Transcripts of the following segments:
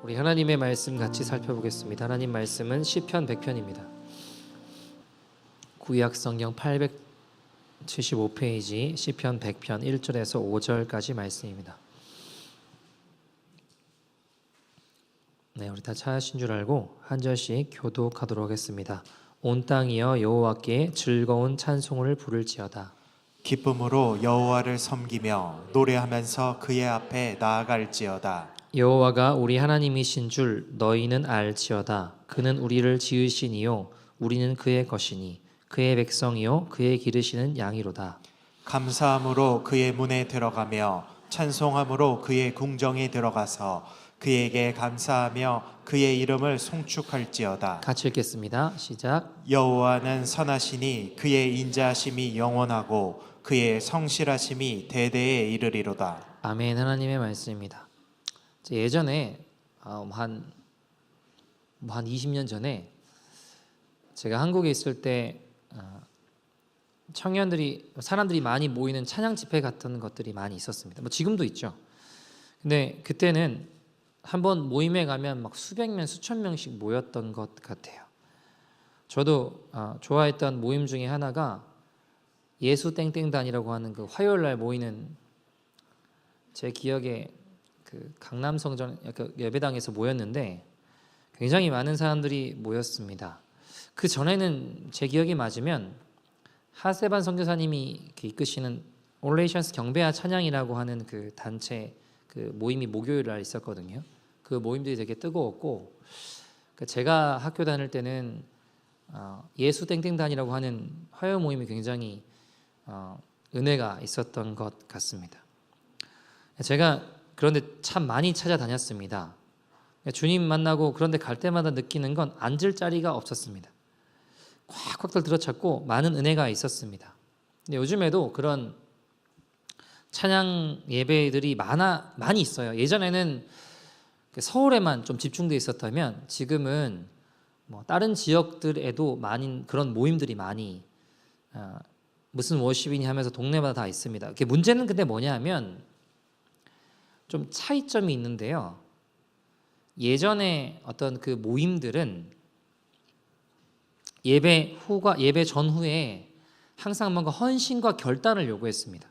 우리 하나님의 말씀 같이 살펴보겠습니다. 하나님 말씀은 시편 100편입니다. 구약 성경 875페이지 시편 100편 1절에서 5절까지 말씀입니다. 네, 우리 다 찾으신 줄 알고 한 절씩 교독하도록 하겠습니다. 온 땅이여 여호와께 즐거운 찬송을 부를지어다. 기쁨으로 여호와를 섬기며 노래하면서 그의 앞에 나아갈지어다. 여호와가 우리 하나님이신 줄 너희는 알지어다. 그는 우리를 지으신 이요 우리는 그의 것이니 그의 백성이요 그의 기르시는 양이로다. 감사함으로 그의 문에 들어가며 찬송함으로 그의 궁정에 들어가서 그에게 감사하며 그의 이름을 송축할지어다. 같이 읽겠습니다. 시작. 여호와는 선하시니 그의 인자하심이 영원하고 그의 성실하심이 대대에 이르리로다. 아멘. 하나님의 말씀입니다. 예전에 한 20년 전에 제가 한국에 있을 때 사람들이 많이 모이는 찬양 집회 같은 것들이 많이 있었습니다. 뭐 지금도 있죠. 근데 그때는 한번 모임에 가면 막 수백 명, 수천 명씩 모였던 것 같아요. 저도 좋아했던 모임 중에 하나가 예수 땡땡단이라고 하는 그 화요일 날 모이는, 제 기억에 그 강남성전 예배당에서 모였는데 굉장히 많은 사람들이 모였습니다. 그 전에는 제 기억이 맞으면 하세반 선교사님이 이끄시는 올레이션스 경배와 찬양이라고 하는 그 단체 그 모임이 목요일 날 있었거든요. 그 모임들이 되게 뜨거웠고, 제가 학교 다닐 때는 예수 땡땡단이라고 하는 화요 모임이 굉장히 은혜가 있었던 것 같습니다. 제가 그런데 참 많이 찾아다녔습니다. 주님 만나고 그런데 갈 때마다 느끼는 건 앉을 자리가 없었습니다. 꽉꽉 들어찼고 많은 은혜가 있었습니다. 근데 요즘에도 그런 찬양 예배들이 많이 있어요. 예전에는 서울에만 좀 집중되어 있었다면 지금은 뭐 다른 지역들에도 많은 그런 모임들이 많이 무슨 워십이니 하면서 동네마다 다 있습니다. 문제는 근데 뭐냐 하면 좀 차이점이 있는데요. 예전에 어떤 그 모임들은 예배 전후에 항상 뭔가 헌신과 결단을 요구했습니다.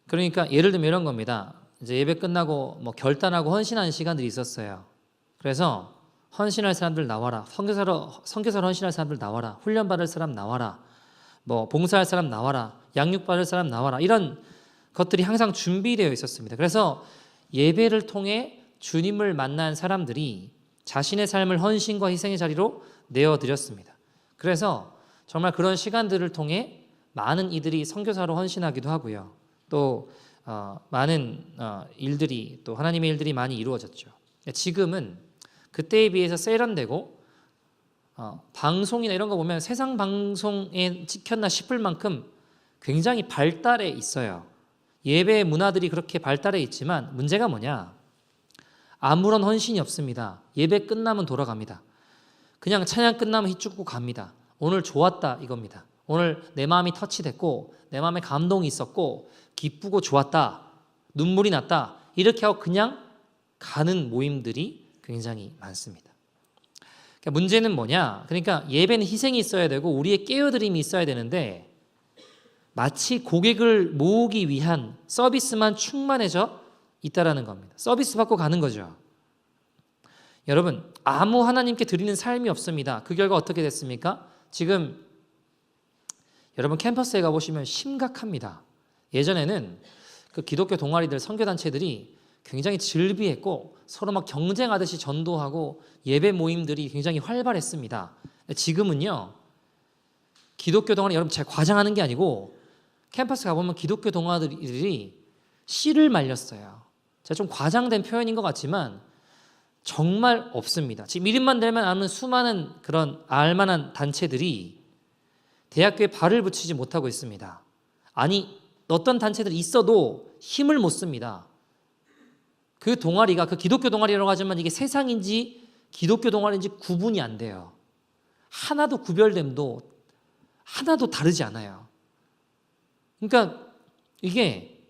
그러니까 예를 들면 이런 겁니다. 이제 예배 끝나고 뭐 결단하고 헌신하는 시간들이 있었어요. 그래서 헌신할 사람들 나와라. 선교사로 헌신할 사람들 나와라. 훈련 받을 사람 나와라. 뭐 봉사할 사람 나와라. 양육 받을 사람 나와라. 이런 것들이 항상 준비되어 있었습니다. 그래서 예배를 통해 주님을 만난 사람들이 자신의 삶을 헌신과 희생의 자리로 내어드렸습니다. 그래서 정말 그런 시간들을 통해 많은 이들이 선교사로 헌신하기도 하고요. 또 많은 일들이, 또 하나님의 일들이 많이 이루어졌죠. 지금은 그때에 비해서 세련되고 방송이나 이런 거 보면 세상 방송에 찍혔나 싶을 만큼 굉장히 발달해 있어요. 예배 문화들이 그렇게 발달해 있지만 문제가 뭐냐? 아무런 헌신이 없습니다. 예배 끝나면 돌아갑니다. 그냥 찬양 끝나면 휘죽고 갑니다. 오늘 좋았다 이겁니다. 오늘 내 마음이 터치됐고 내 마음에 감동이 있었고 기쁘고 좋았다, 눈물이 났다, 이렇게 하고 그냥 가는 모임들이 굉장히 많습니다. 그러니까 문제는 뭐냐? 그러니까 예배는 희생이 있어야 되고 우리의 깨어드림이 있어야 되는데 마치 고객을 모으기 위한 서비스만 충만해져 있다라는 겁니다. 서비스 받고 가는 거죠. 여러분, 아무 하나님께 드리는 삶이 없습니다. 그 결과 어떻게 됐습니까? 지금 여러분 캠퍼스에 가보시면 심각합니다. 예전에는 그 기독교 동아리들, 선교단체들이 굉장히 즐비했고 서로 막 경쟁하듯이 전도하고 예배 모임들이 굉장히 활발했습니다. 지금은요, 기독교 동아리, 여러분 제가 과장하는 게 아니고 캠퍼스 가보면 기독교 동아리들이 씨를 말렸어요. 제가 좀 과장된 표현인 것 같지만 정말 없습니다. 지금 이름만 대면 아는 수많은 그런 알만한 단체들이 대학교에 발을 붙이지 못하고 있습니다. 아니, 어떤 단체들이 있어도 힘을 못 씁니다. 그 동아리가 그 기독교 동아리라고 하지만 이게 세상인지 기독교 동아리인지 구분이 안 돼요. 하나도 구별됨도 하나도 다르지 않아요. 그러니까 이게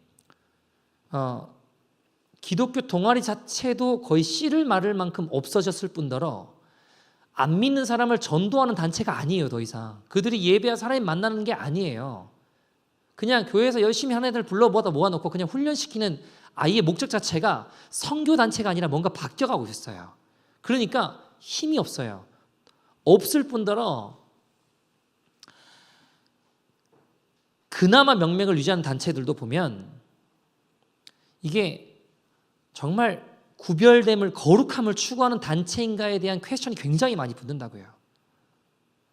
기독교 동아리 자체도 거의 씨를 말을 만큼 없어졌을 뿐더러 안 믿는 사람을 전도하는 단체가 아니에요. 더 이상 그들이 예배와 사람이 만나는 게 아니에요. 그냥 교회에서 열심히 하는 애들 불러 모아놓고 그냥 훈련시키는 아이의 목적 자체가 선교 단체가 아니라 뭔가 바뀌어가고 있어요. 그러니까 힘이 없어요. 없을 뿐더러 그나마 명맥을 유지하는 단체들도 보면 이게 정말 구별됨을, 거룩함을 추구하는 단체인가에 대한 퀘스천이 굉장히 많이 붙는다고요.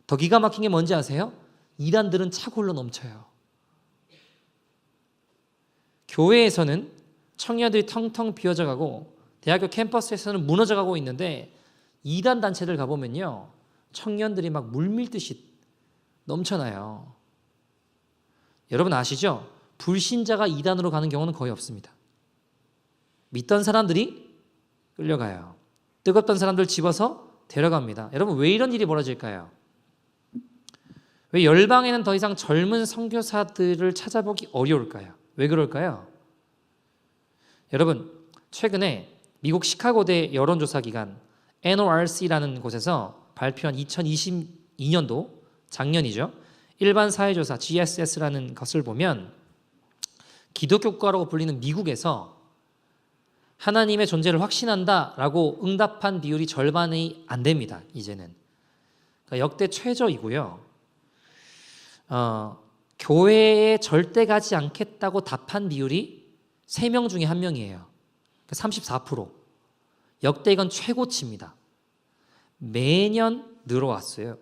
더 기가 막힌 게 뭔지 아세요? 이단들은 차고 흘러 넘쳐요. 교회에서는 청년들이 텅텅 비어져 가고 대학교 캠퍼스에서는 무너져 가고 있는데 이단 단체들 가보면요, 청년들이 막 물밀듯이 넘쳐나요. 여러분 아시죠? 불신자가 이단으로 가는 경우는 거의 없습니다. 믿던 사람들이 끌려가요. 뜨겁던 사람들 집어서 데려갑니다. 여러분 왜 이런 일이 벌어질까요? 왜 열방에는 더 이상 젊은 선교사들을 찾아보기 어려울까요? 왜 그럴까요? 여러분 최근에 미국 시카고대 여론조사기관 NORC라는 곳에서 발표한 2022년도 작년이죠. 일반 사회조사 GSS라는 것을 보면 기독교 국가라고 불리는 미국에서 하나님의 존재를 확신한다라고 응답한 비율이 절반이 안 됩니다. 이제는 그러니까 역대 최저이고요. 교회에 절대 가지 않겠다고 답한 비율이 3명 중에 1명이에요. 34%. 역대 이건 최고치입니다. 매년 늘어왔어요.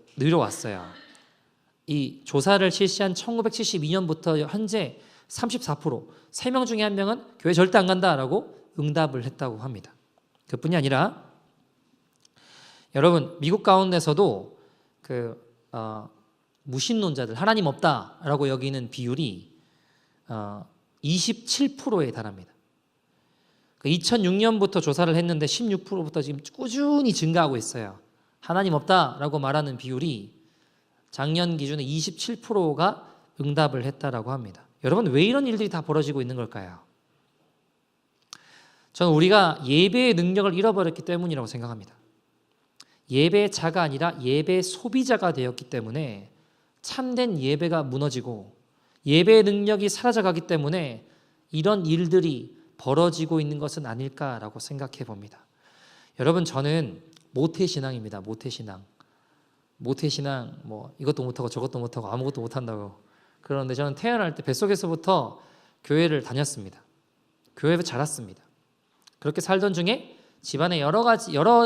이 조사를 실시한 1972년부터 현재 34%, 3명 중에 1명은 교회 절대 안 간다라고 응답을 했다고 합니다. 그뿐이 아니라 여러분 미국 가운데서도 무신론자들, 하나님 없다라고 여기는 비율이 27%에 달합니다. 2006년부터 조사를 했는데 16%부터 지금 꾸준히 증가하고 있어요. 하나님 없다라고 말하는 비율이 작년 기준에 27%가 응답을 했다라고 합니다. 여러분 왜 이런 일들이 다 벌어지고 있는 걸까요? 저는 우리가 예배의 능력을 잃어버렸기 때문이라고 생각합니다. 예배자가 아니라 예배 소비자가 되었기 때문에 참된 예배가 무너지고 예배의 능력이 사라져가기 때문에 이런 일들이 벌어지고 있는 것은 아닐까라고 생각해 봅니다. 여러분 저는 모태신앙입니다. 모태신앙 뭐 이것도 못하고 저것도 못하고 아무것도 못한다고. 그런데 저는 태어날 때 뱃속에서부터 교회를 다녔습니다. 교회에서 자랐습니다. 그렇게 살던 중에 집안에 여러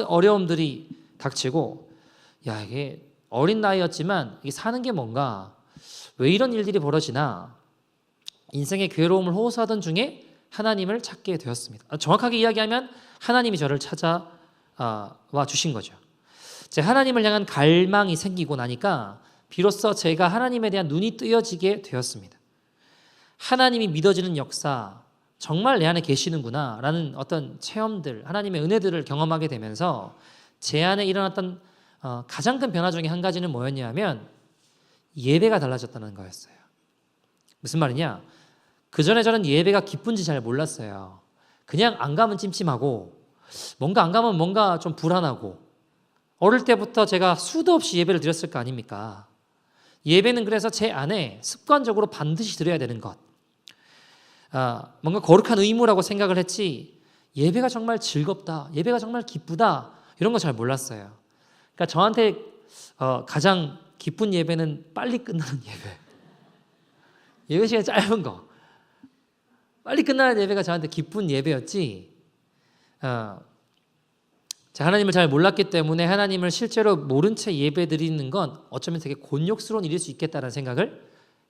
어려움들이 닥치고 이게 어린 나이였지만 이게 사는 게 뭔가 왜 이런 일들이 벌어지나 인생의 괴로움을 호소하던 중에 하나님을 찾게 되었습니다. 정확하게 이야기하면 하나님이 저를 찾아와 주신 거죠. 제 하나님을 향한 갈망이 생기고 나니까 비로소 제가 하나님에 대한 눈이 뜨여지게 되었습니다. 하나님이 믿어지는 역사, 정말 내 안에 계시는구나 라는 어떤 체험들, 하나님의 은혜들을 경험하게 되면서 제 안에 일어났던 가장 큰 변화 중에 한 가지는 뭐였냐면 예배가 달라졌다는 거였어요. 무슨 말이냐? 그전에 저는 예배가 기쁜지 잘 몰랐어요. 그냥 안 가면 찜찜하고 뭔가 안 가면 뭔가 좀 불안하고 어릴 때부터 제가 수도 없이 예배를 드렸을 거 아닙니까? 예배는 그래서 제 안에 습관적으로 반드시 드려야 되는 것, 뭔가 거룩한 의무라고 생각을 했지 예배가 정말 즐겁다, 예배가 정말 기쁘다 이런 거 잘 몰랐어요. 그러니까 저한테 가장 기쁜 예배는 빨리 끝나는 예배. 예배 시간이 짧은 거. 빨리 끝나는 예배가 저한테 기쁜 예배였지. 제가 하나님을 잘 몰랐기 때문에 하나님을 실제로 모른 채 예배 드리는 건 어쩌면 되게 곤욕스러운 일일 수 있겠다는 생각을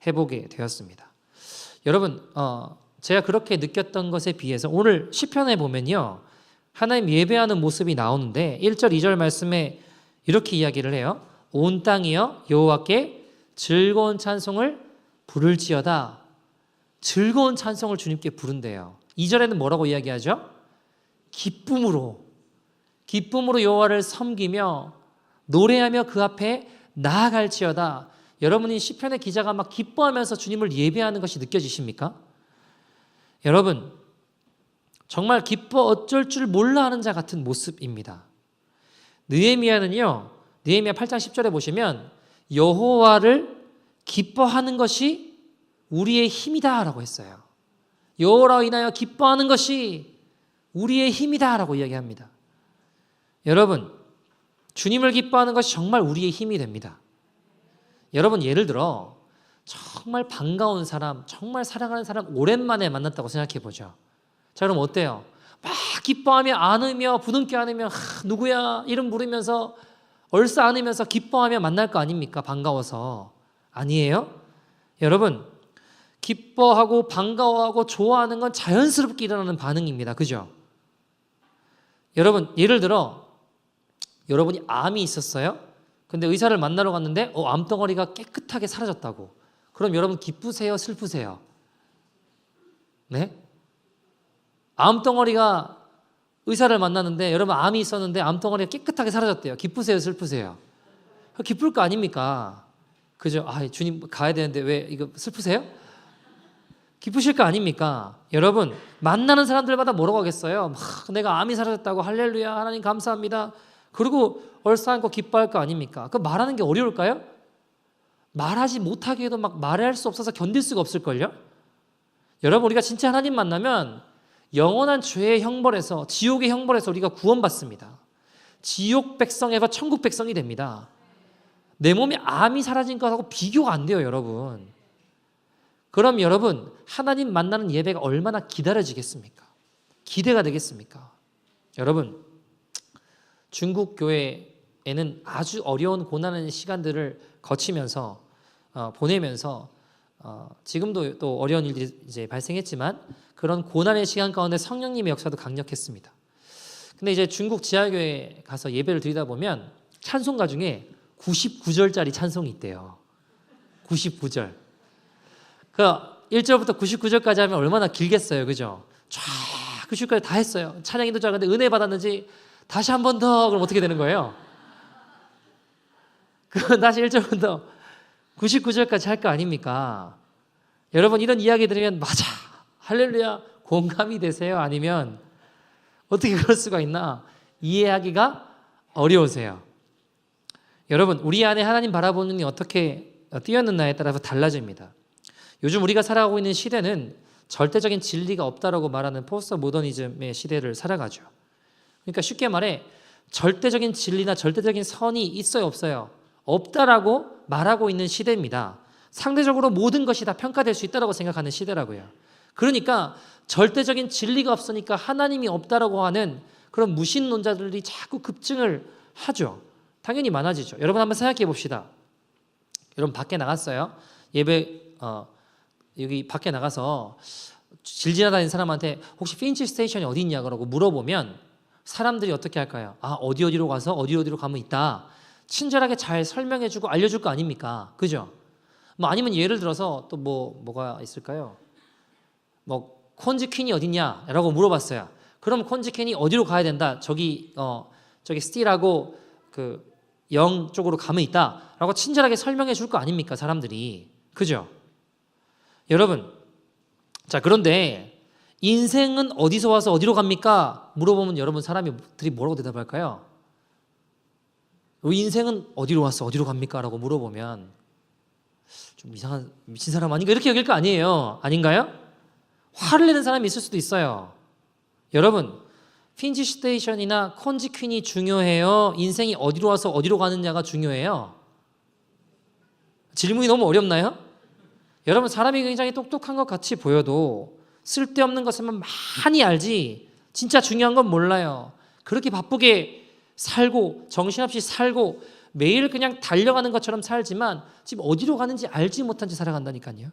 해보게 되었습니다. 여러분 제가 그렇게 느꼈던 것에 비해서 오늘 시편에 보면요, 하나님 예배하는 모습이 나오는데 1절 2절 말씀에 이렇게 이야기를 해요. 온 땅이여 여호와께 즐거운 찬송을 부를지어다. 즐거운 찬송을 주님께 부른대요. 2절에는 뭐라고 이야기하죠? 기쁨으로 여호와를 섬기며 노래하며 그 앞에 나아갈지어다. 여러분이 시편의 기자가 막 기뻐하면서 주님을 예배하는 것이 느껴지십니까? 여러분 정말 기뻐 어쩔 줄 몰라 하는 자 같은 모습입니다. 느헤미야는요, 느헤미야 8장 10절에 보시면 여호와를 기뻐하는 것이 우리의 힘이다라고 했어요. 여호와로 인하여 기뻐하는 것이 우리의 힘이다라고 이야기합니다. 여러분, 주님을 기뻐하는 것이 정말 우리의 힘이 됩니다. 여러분, 예를 들어 정말 반가운 사람, 정말 사랑하는 사람 오랜만에 만났다고 생각해 보죠. 자, 그럼 어때요? 막 기뻐하며 안으며 부둥켜 안으며 누구야 이름 부르면서 얼싸 안으면서 기뻐하며 만날 거 아닙니까? 반가워서. 아니에요? 여러분, 기뻐하고 반가워하고 좋아하는 건 자연스럽게 일어나는 반응입니다. 그죠? 여러분, 예를 들어 여러분이 암이 있었어요. 근데 의사를 만나러 갔는데 암덩어리가 깨끗하게 사라졌다고. 그럼 여러분 기쁘세요? 슬프세요? 네? 암덩어리가 의사를 만났는데 여러분 암이 있었는데 암덩어리가 깨끗하게 사라졌대요. 기쁘세요? 슬프세요? 기쁠 거 아닙니까? 그죠? 주님 가야 되는데 왜 이거 슬프세요? 기쁘실 거 아닙니까? 여러분, 만나는 사람들마다 뭐라고 하겠어요? 내가 암이 사라졌다고 할렐루야 하나님 감사합니다. 그리고 얼싸안고 기뻐할 거 아닙니까? 그 말하는 게 어려울까요? 말하지 못하게 해도 막 말할 수 없어서 견딜 수가 없을걸요? 여러분, 우리가 진짜 하나님 만나면 영원한 죄의 형벌에서, 지옥의 형벌에서 우리가 구원받습니다. 지옥 백성에서 천국 백성이 됩니다. 내 몸에 암이 사라진 것하고 비교가 안 돼요, 여러분. 그럼 여러분, 하나님 만나는 예배가 얼마나 기다려지겠습니까? 기대가 되겠습니까? 여러분, 중국 교회에는 아주 어려운 고난의 시간들을 거치면서 보내면서 지금도 또 어려운 일들이 이제 발생했지만 그런 고난의 시간 가운데 성령님의 역사도 강력했습니다. 근데 이제 중국 지하교회에 가서 예배를 드리다 보면 찬송가 중에 99절짜리 찬송이 있대요. 99절. 그 1절부터 99절까지 하면 얼마나 길겠어요. 그죠? 쫙 99절까지 다 했어요. 찬양인도 작은데 은혜 받았는지 다시 한 번 더 그럼 어떻게 되는 거예요? 다시 1절부터 99절까지 할 거 아닙니까? 여러분, 이런 이야기 들으면 맞아, 할렐루야, 공감이 되세요? 아니면 어떻게 그럴 수가 있나? 이해하기가 어려우세요? 여러분, 우리 안에 하나님 바라보는 눈이 어떻게 띄었느냐에 따라서 달라집니다. 요즘 우리가 살아가고 있는 시대는 절대적인 진리가 없다라고 말하는 포스트 모더니즘의 시대를 살아가죠. 그러니까 쉽게 말해 절대적인 진리나 절대적인 선이 있어요, 없어요? 없다라고 말하고 있는 시대입니다. 상대적으로 모든 것이 다 평가될 수 있다라고 생각하는 시대라고요. 그러니까 절대적인 진리가 없으니까 하나님이 없다라고 하는 그런 무신론자들이 자꾸 급증을 하죠. 당연히 많아지죠. 여러분 한번 생각해 봅시다. 여러분 밖에 나갔어요. 예배 여기 밖에 나가서 질 지나다니는 사람한테 혹시 피니시 스테이션이 어디 있냐고 물어보면 사람들이 어떻게 할까요? 어디로 가서 어디로 가면 있다. 친절하게 잘 설명해주고 알려줄 거 아닙니까? 그죠? 뭐 아니면 예를 들어서 또 뭐가 있을까요? 콘지 퀸이 어딨냐라고 물어봤어요. 그럼 콘지 퀸이 어디로 가야 된다. 저기 스틸하고 그 영 쪽으로 가면 있다라고 친절하게 설명해 줄 거 아닙니까? 사람들이. 그죠? 여러분, 자, 그런데 인생은 어디서 와서 어디로 갑니까? 물어보면 여러분 사람들이 뭐라고 대답할까요? 인생은 어디로 왔어? 어디로 갑니까? 라고 물어보면 좀 이상한 미친 사람 아닌가? 이렇게 여길 거 아니에요. 아닌가요? 화를 내는 사람이 있을 수도 있어요. 여러분, 핀지 스테이션이나 콘지 퀸이 중요해요? 인생이 어디로 와서 어디로 가느냐가 중요해요? 질문이 너무 어렵나요? 여러분, 사람이 굉장히 똑똑한 것 같이 보여도 쓸데없는 것을만 많이 알지 진짜 중요한 건 몰라요. 그렇게 바쁘게 살고 정신없이 살고 매일 그냥 달려가는 것처럼 살지만 지금 어디로 가는지 알지 못한 채 살아간다니까요.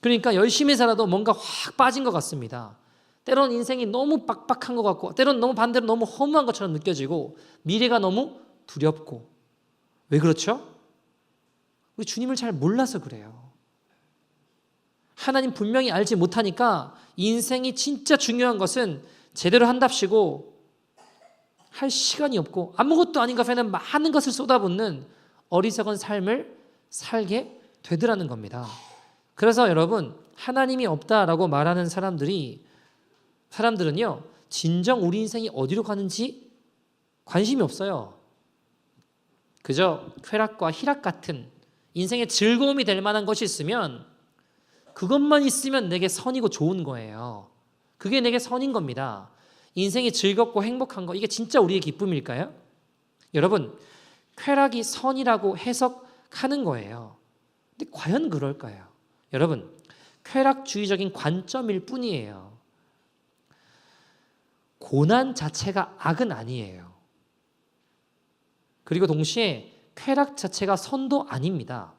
그러니까 열심히 살아도 뭔가 확 빠진 것 같습니다. 때로는 인생이 너무 빡빡한 것 같고 때로는 너무 반대로 너무 허무한 것처럼 느껴지고 미래가 너무 두렵고. 왜 그렇죠? 우리 주님을 잘 몰라서 그래요. 하나님 분명히 알지 못하니까 인생이 진짜 중요한 것은 제대로 한답시고 할 시간이 없고 아무것도 아닌 것에는 많은 것을 쏟아붓는 어리석은 삶을 살게 되더라는 겁니다. 그래서 여러분, 하나님이 없다라고 말하는 사람들이 사람들은요, 진정 우리 인생이 어디로 가는지 관심이 없어요. 그저 쾌락과 희락 같은 인생의 즐거움이 될 만한 것이 있으면 그것만 있으면 내게 선이고 좋은 거예요. 그게 내게 선인 겁니다. 인생이 즐겁고 행복한 거, 이게 진짜 우리의 기쁨일까요? 여러분, 쾌락이 선이라고 해석하는 거예요. 근데 과연 그럴까요? 여러분, 쾌락주의적인 관점일 뿐이에요. 고난 자체가 악은 아니에요. 그리고 동시에 쾌락 자체가 선도 아닙니다.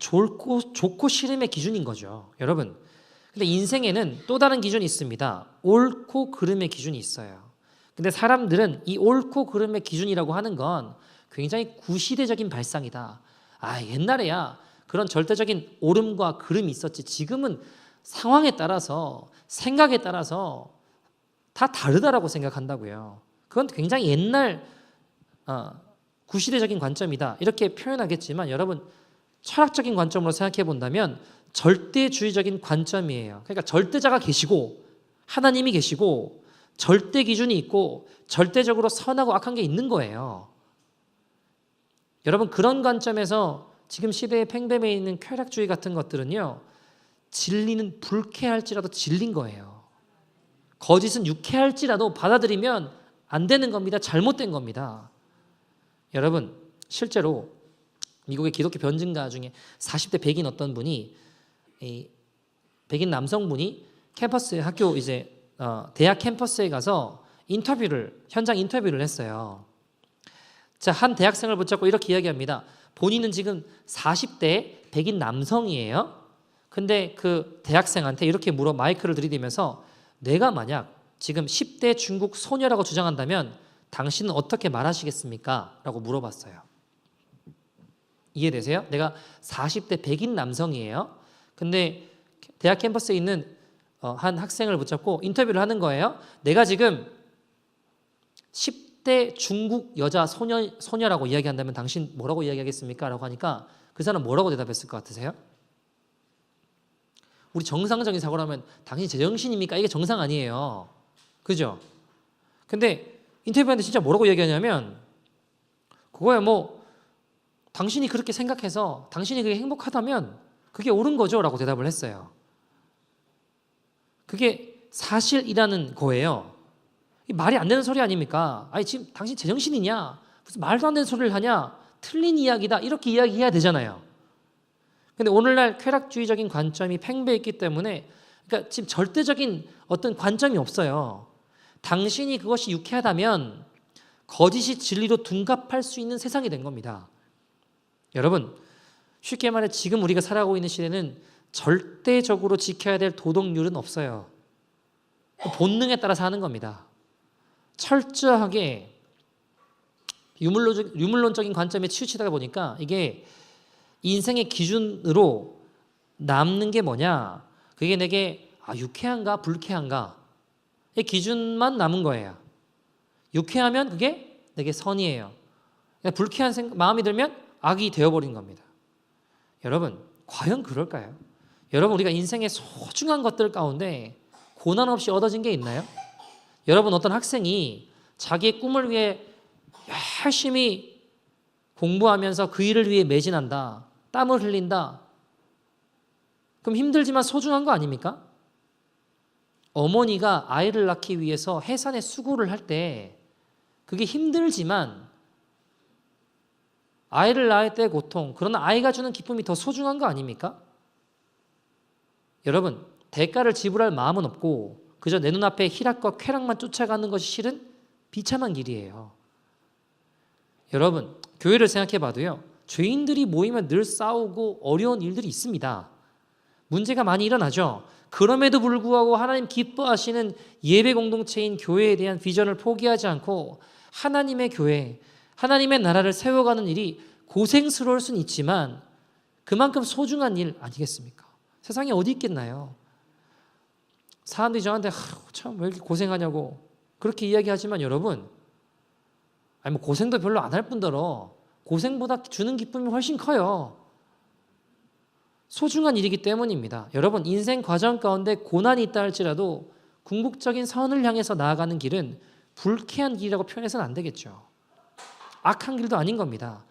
좋고 싫음의 기준인 거죠. 여러분, 근데 인생에는 또 다른 기준이 있습니다. 옳고 그름의 기준이 있어요. 근데 사람들은 이 옳고 그름의 기준이라고 하는 건 굉장히 구시대적인 발상이다. 옛날에야 그런 절대적인 옳음과 그름이 있었지. 지금은 상황에 따라서, 생각에 따라서 다 다르다라고 생각한다고요. 그건 굉장히 옛날 구시대적인 관점이다, 이렇게 표현하겠지만, 여러분, 철학적인 관점으로 생각해 본다면 절대주의적인 관점이에요. 그러니까 절대자가 계시고 하나님이 계시고 절대 기준이 있고 절대적으로 선하고 악한 게 있는 거예요. 여러분, 그런 관점에서 지금 시대의 팽배해 있는 쾌락주의 같은 것들은요, 진리는 불쾌할지라도 진리인 거예요. 거짓은 유쾌할지라도 받아들이면 안 되는 겁니다. 잘못된 겁니다. 여러분, 실제로 미국의 기독교 변증가 중에 40대 백인 어떤 분이, 백인 남성분이 캠퍼스에, 학교 이제 대학 캠퍼스에 가서 현장 인터뷰를 했어요. 자, 한 대학생을 붙잡고 이렇게 이야기합니다. 본인은 지금 40대 백인 남성이에요. 근데 그 대학생한테 이렇게 마이크를 들이대면서, 내가 만약 지금 10대 중국 소녀라고 주장한다면 당신은 어떻게 말하시겠습니까? 라고 물어봤어요. 이해되세요? 내가 40대 백인 남성이에요. 근데 대학 캠퍼스에 있는 한 학생을 붙잡고 인터뷰를 하는 거예요. 내가 지금 10대 중국 여자 소녀라고 이야기한다면 당신 뭐라고 이야기하겠습니까? 라고 하니까 그 사람 뭐라고 대답했을 것 같으세요? 우리 정상적인 사고라면 당신 제정신입니까? 이게 정상 아니에요. 그죠? 근데 인터뷰하는데 진짜 뭐라고 얘기하냐면, 그거야 당신이 그렇게 생각해서 당신이 그게 행복하다면 그게 옳은 거죠 라고 대답을 했어요. 그게 사실이라는 거예요. 말이 안 되는 소리 아닙니까? 지금 당신 제정신이냐? 무슨 말도 안 되는 소리를 하냐? 틀린 이야기다, 이렇게 이야기해야 되잖아요. 근데 오늘날 쾌락주의적인 관점이 팽배했기 때문에, 그러니까 지금 절대적인 어떤 관점이 없어요. 당신이 그것이 유쾌하다면 거짓이 진리로 둔갑할 수 있는 세상이 된 겁니다. 여러분, 쉽게 말해 지금 우리가 살아가고 있는 시대는 절대적으로 지켜야 될 도덕률은 없어요. 본능에 따라 사는 겁니다. 철저하게 유물론적인 관점에 치우치다 보니까 이게 인생의 기준으로 남는 게 뭐냐, 그게 내게 유쾌한가 불쾌한가, 이 기준만 남은 거예요. 유쾌하면 그게 내게 선이에요. 불쾌한 마음이 들면 악이 되어버린 겁니다. 여러분, 과연 그럴까요? 여러분, 우리가 인생의 소중한 것들 가운데 고난 없이 얻어진 게 있나요? 여러분, 어떤 학생이 자기의 꿈을 위해 열심히 공부하면서 그 일을 위해 매진한다, 땀을 흘린다, 그럼 힘들지만 소중한 거 아닙니까? 어머니가 아이를 낳기 위해서 해산에 수고를 할 때 그게 힘들지만 아이를 낳을 때의 고통, 그러나 아이가 주는 기쁨이 더 소중한 거 아닙니까? 여러분, 대가를 지불할 마음은 없고 그저 내 눈앞에 희락과 쾌락만 쫓아가는 것이 실은 비참한 길이에요. 여러분, 교회를 생각해 봐도요, 죄인들이 모이면 늘 싸우고 어려운 일들이 있습니다. 문제가 많이 일어나죠. 그럼에도 불구하고 하나님 기뻐하시는 예배 공동체인 교회에 대한 비전을 포기하지 않고 하나님의 교회, 하나님의 나라를 세워가는 일이 고생스러울 수는 있지만 그만큼 소중한 일 아니겠습니까? 세상에 어디 있겠나요? 사람들이 저한테 참 왜 이렇게 고생하냐고 그렇게 이야기하지만, 여러분, 고생도 별로 안 할 뿐더러 고생보다 주는 기쁨이 훨씬 커요. 소중한 일이기 때문입니다. 여러분, 인생 과정 가운데 고난이 있다 할지라도 궁극적인 선을 향해서 나아가는 길은 불쾌한 길이라고 표현해서는 안 되겠죠. 악한 길도 아닌 겁니다.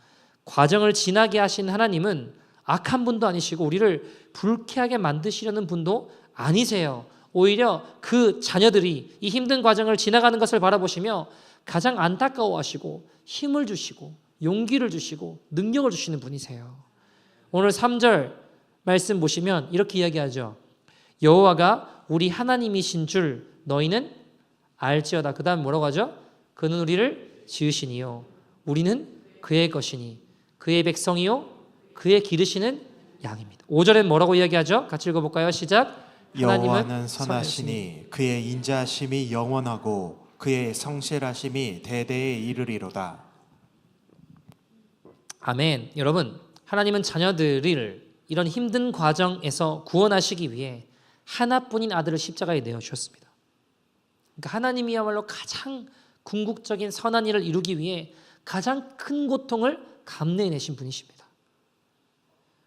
과정을 지나게 하신 하나님은 악한 분도 아니시고 우리를 불쾌하게 만드시려는 분도 아니세요. 오히려 그 자녀들이 이 힘든 과정을 지나가는 것을 바라보시며 가장 안타까워하시고 힘을 주시고 용기를 주시고 능력을 주시는 분이세요. 오늘 3절 말씀 보시면 이렇게 이야기하죠. 여호와가 우리 하나님이신 줄 너희는 알지어다. 그 다음 뭐라고 하죠? 그는 우리를 지으시니요 우리는 그의 것이니 그의 백성이요 그의 기르시는 양입니다. 5절엔 뭐라고 이야기하죠? 같이 읽어볼까요? 시작. 여호와는 선하시니 그의 인자하심이 영원하고 그의 성실하심이 대대에 이르리로다. 아멘. 여러분, 하나님은 자녀들을 이런 힘든 과정에서 구원하시기 위해 하나뿐인 아들을 십자가에 내어주셨습니다. 그러니까 하나님이야말로 가장 궁극적인 선한 일을 이루기 위해 가장 큰 고통을 감내해내신 분이십니다.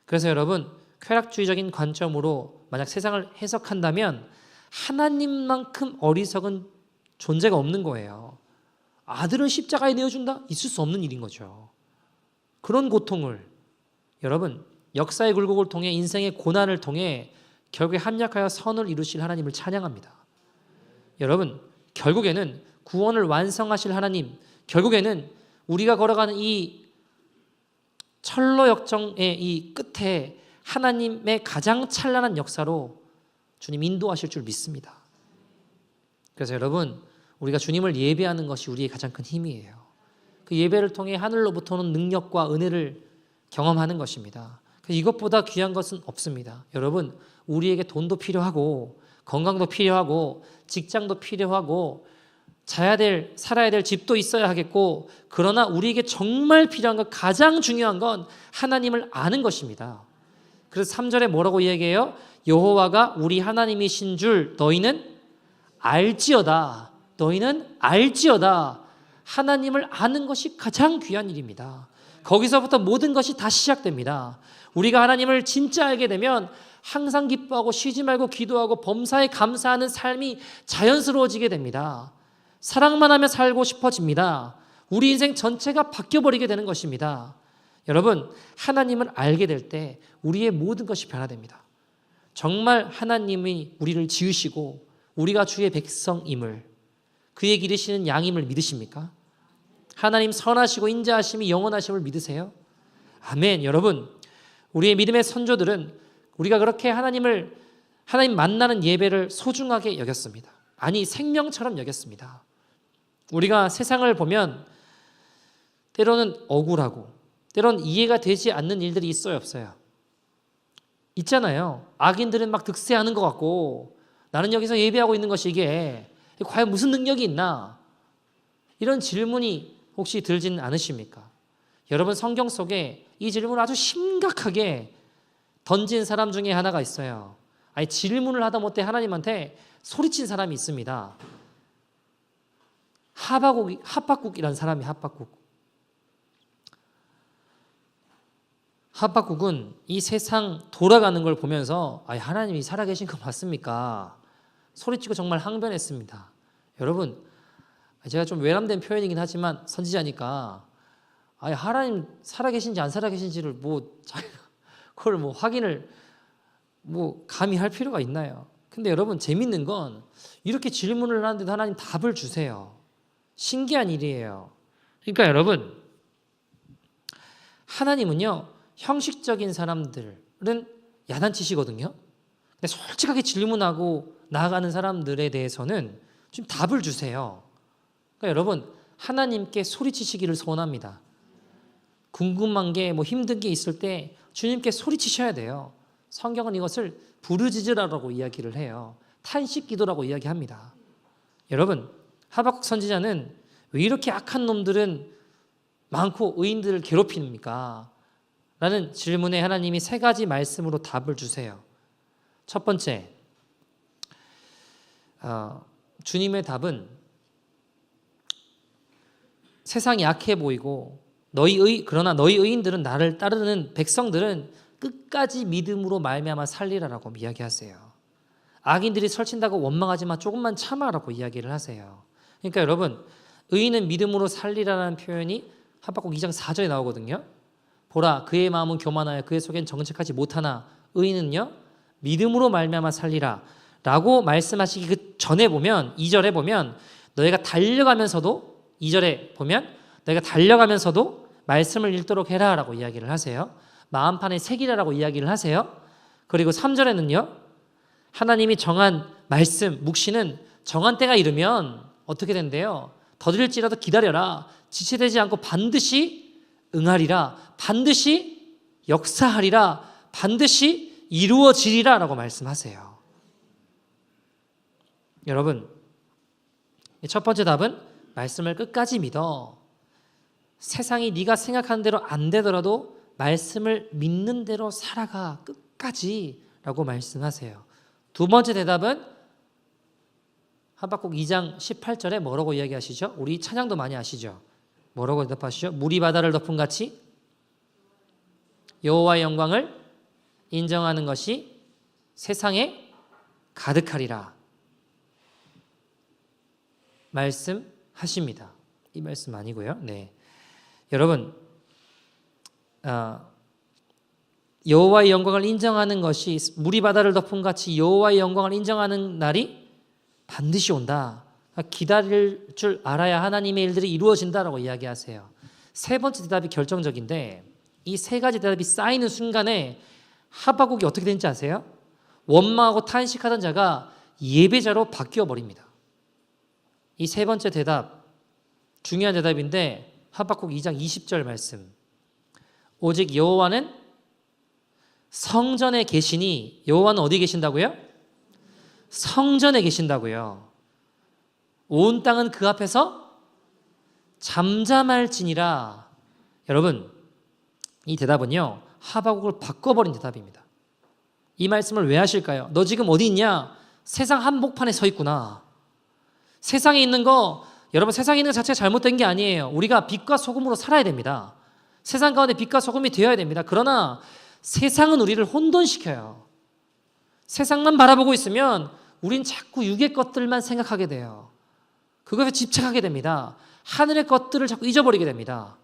그래서 여러분, 쾌락주의적인 관점으로 만약 세상을 해석한다면 하나님만큼 어리석은 존재가 없는 거예요. 아들을 십자가에 내어준다? 있을 수 없는 일인 거죠. 그런 고통을 여러분 역사의 굴곡을 통해 인생의 고난을 통해 결국에 합력하여 선을 이루실 하나님을 찬양합니다. 여러분 결국에는 구원을 완성하실 하나님, 결국에는 우리가 걸어가는 이 철로 역정의 이 끝에 하나님의 가장 찬란한 역사로 주님 인도하실 줄 믿습니다. 그래서 여러분 우리가 주님을 예배하는 것이 우리의 가장 큰 힘이에요. 그 예배를 통해 하늘로부터 오는 능력과 은혜를 경험하는 것입니다. 이것보다 귀한 것은 없습니다. 여러분 우리에게 돈도 필요하고 건강도 필요하고 직장도 필요하고 살아야 될 집도 있어야 하겠고, 그러나 우리에게 정말 필요한 것, 가장 중요한 건 하나님을 아는 것입니다. 그래서 3절에 뭐라고 이야기해요? 여호와가 우리 하나님이신 줄 너희는 알지어다. 너희는 알지어다. 하나님을 아는 것이 가장 귀한 일입니다. 거기서부터 모든 것이 다 시작됩니다. 우리가 하나님을 진짜 알게 되면 항상 기뻐하고 쉬지 말고 기도하고 범사에 감사하는 삶이 자연스러워지게 됩니다. 사랑만 하며 살고 싶어집니다. 우리 인생 전체가 바뀌어버리게 되는 것입니다. 여러분, 하나님을 알게 될 때 우리의 모든 것이 변화됩니다. 정말 하나님이 우리를 지으시고 우리가 주의 백성임을, 그의 기르시는 양임을 믿으십니까? 하나님 선하시고 인자하심이 영원하심을 믿으세요? 아멘. 여러분, 우리의 믿음의 선조들은 우리가 그렇게 하나님 만나는 예배를 소중하게 여겼습니다. 아니, 생명처럼 여겼습니다. 우리가 세상을 보면 때로는 억울하고 때로는 이해가 되지 않는 일들이 있어요, 없어요? 있잖아요. 악인들은 막 득세하는 것 같고 나는 여기서 예배하고 있는 것이 이게 과연 무슨 능력이 있나? 이런 질문이 혹시 들지는 않으십니까? 여러분, 성경 속에 이 질문을 아주 심각하게 던진 사람 중에 하나가 있어요. 아니, 질문을 하다 못해 하나님한테 소리친 사람이 있습니다. 하박국이라는 사람이 하박국은 이 세상 돌아가는 걸 보면서 하나님이 살아계신 거 맞습니까? 소리치고 정말 항변했습니다. 여러분, 제가 좀 외람된 표현이긴 하지만 선지자니까 하나님 살아계신지 안 살아계신지를 그걸 확인을 감히 할 필요가 있나요? 근데 여러분, 재밌는 건 이렇게 질문을 하는데도 하나님 답을 주세요. 신기한 일이에요. 그러니까 여러분, 하나님은요, 형식적인 사람들은 야단치시거든요. 근데 솔직하게 질문하고 나아가는 사람들에 대해서는 좀 답을 주세요. 그러니까 여러분, 하나님께 소리치시기를 소원합니다. 궁금한 게 힘든 게 있을 때 주님께 소리치셔야 돼요. 성경은 이것을 부르짖으라고 이야기를 해요. 탄식 기도라고 이야기합니다. 여러분, 하박국 선지자는 왜 이렇게 악한 놈들은 많고 의인들을 괴롭힙니까? 라는 질문에 하나님이 3가지 말씀으로 답을 주세요. 첫 번째, 주님의 답은 세상이 약해 보이고 그러나 너희 의인들은 나를 따르는 백성들은 끝까지 믿음으로 말미암아 살리라라고 이야기하세요. 악인들이 설친다고 원망하지 마. 조금만 참아라고 이야기를 하세요. 그러니까 여러분, 의인은 믿음으로 살리라는 표현이 하박국 2장 4절에 나오거든요. 보라, 그의 마음은 교만하여 그의 속엔 정직하지 못하나 의인은요 믿음으로 말미암아 살리라 라고 말씀하시기 그 전에 보면 2절에 보면 너희가 달려가면서도 2절에 보면 너희가 달려가면서도 말씀을 읽도록 해라 라고 이야기를 하세요. 마음판에 새기라라고 이야기를 하세요. 그리고 3절에는요 하나님이 정한 말씀, 묵시는 정한 때가 이르면 어떻게 된대요? 더딜지라도 기다려라. 지체되지 않고 반드시 응하리라. 반드시 역사하리라. 반드시 이루어지리라 라고 말씀하세요. 여러분, 첫 번째 답은 말씀을 끝까지 믿어. 세상이 네가 생각하는 대로 안 되더라도 말씀을 믿는 대로 살아가 끝까지 라고 말씀하세요. 두 번째 대답은 하박국 2장 18절에 뭐라고 이야기하시죠? 우리 찬양도 많이 아시죠? 뭐라고 대답하시죠? 물이 바다를 덮은 같이 여호와의 영광을 인정하는 것이 세상에 가득하리라 말씀하십니다. 이 말씀 아니고요. 네, 여러분, 여호와의 영광을 인정하는 것이 물이 바다를 덮은 같이 여호와의 영광을 인정하는 날이 반드시 온다. 기다릴 줄 알아야 하나님의 일들이 이루어진다라고 이야기하세요. 세 번째 대답이 결정적인데 이 세 가지 대답이 쌓이는 순간에 하박국이 어떻게 되는지 아세요? 원망하고 탄식하던 자가 예배자로 바뀌어 버립니다. 이 세 번째 대답 중요한 대답인데 하박국 2장 20절 말씀. 오직 여호와는 성전에 계시니 여호와는 어디 계신다고요? 성전에 계신다고요. 온 땅은 그 앞에서 잠잠할지니라. 여러분, 이 대답은요 하박국을 바꿔버린 대답입니다. 이 말씀을 왜 하실까요? 너 지금 어디 있냐? 세상 한복판에 서 있구나. 세상에 있는 거, 여러분, 세상에 있는 것 자체가 잘못된 게 아니에요. 우리가 빛과 소금으로 살아야 됩니다. 세상 가운데 빛과 소금이 되어야 됩니다. 그러나 세상은 우리를 혼돈시켜요. 세상만 바라보고 있으면 우린 자꾸 육의 것들만 생각하게 돼요. 그것에 집착하게 됩니다. 하늘의 것들을 자꾸 잊어버리게 됩니다.